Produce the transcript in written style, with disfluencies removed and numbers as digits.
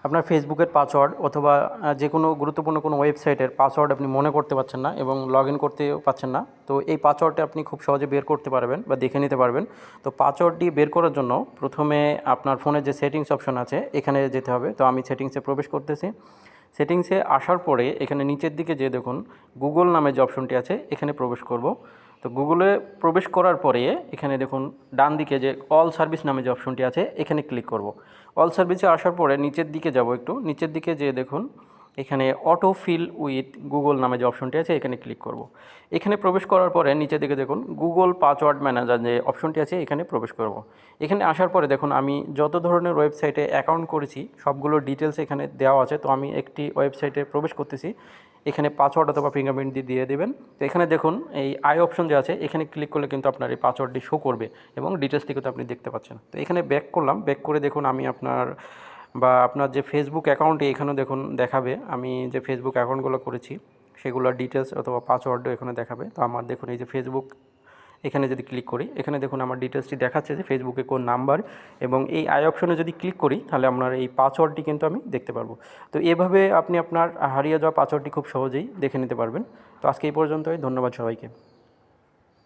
আপনার ফেসবুকের পাসওয়ার্ড অথবা যে কোনো গুরুত্বপূর্ণ কোনো ওয়েবসাইটের পাসওয়ার্ড আপনি মনে করতে পারছেন না এবং লগ ইন করতেও পারছেন না, তো এই পাসওয়ার্ডটা আপনি খুব সহজে বের করতে পারবেন বা দেখে নিতে পারবেন। তো পাসওয়ার্ডটি বের করার জন্য প্রথমে আপনার ফোনের যে সেটিংস অপশন আছে এখানে যেতে হবে। তো আমি সেটিংসে প্রবেশ করতেছি। সেটিংসে আসার পরে এখানে নিচের দিকে যে দেখুন গুগল নামে যে অপশনটি আছে এখানে প্রবেশ করব। তো গুগলে প্রবেশ করার পরে এখানে দেখুন ডান দিকে যে অল সার্ভিস নামে যে অপশনটি আছে এখানে ক্লিক করব। অল সার্ভিসে আসার পরে নিচের দিকে যাব, একটু নিচের দিকে যেয়ে দেখুন এখানে অটো ফিল উইথ গুগল নামে যে অপশনটি আছে এখানে ক্লিক করব। এখানে প্রবেশ করার পরে নিচের দিকে দেখুন গুগল পাসওয়ার্ড ম্যানেজার যে অপশনটি আছে এখানে প্রবেশ করব। এখানে আসার পরে দেখুন আমি যত ধরনের ওয়েবসাইটে অ্যাকাউন্ট করেছি সবগুলোর ডিটেলস এখানে দেওয়া আছে। তো আমি একটি ওয়েবসাইটে প্রবেশ করতেছি, এখানে পাসওয়ার্ড অথবা ফিঙ্গারপ্রিন্ট দিয়ে দেবেন। তো এখানে দেখুন এই আই অপশন যে আছে এখানে ক্লিক করলে কিন্তু আপনার এই পাসওয়ার্ডটি শো করবে এবং ডিটেলসটি কিন্তু আপনি দেখতে পাচ্ছেন। তো এখানে ব্যাক করলাম, ব্যাক করে দেখুন আমি আপনার যে ফেসবুক অ্যাকাউন্টে এখানেও দেখুন দেখাবে আমি যে ফেসবুক অ্যাকাউন্টগুলো করেছি সেগুলোর ডিটেলস অথবা পাসওয়ার্ডও এখানে দেখাবে। তো আমার দেখুন এই যে ফেসবুক, এখানে যদি ক্লিক করি এখানে দেখুন আমার ডিটেলসটি দেখাচ্ছে যে ফেসবুকে কোন নাম্বার, এবং এই আই অপশনে যদি ক্লিক করি তাহলে আপনার এই পাসওয়ার্ডটি কিন্তু আমি দেখতে পারবো। তো এভাবে আপনি আপনার হারিয়ে যাওয়া পাসওয়ার্ডটি খুব সহজেই দেখে নিতে পারবেন। তো আজকে এই পর্যন্তই, ধন্যবাদ সবাইকে।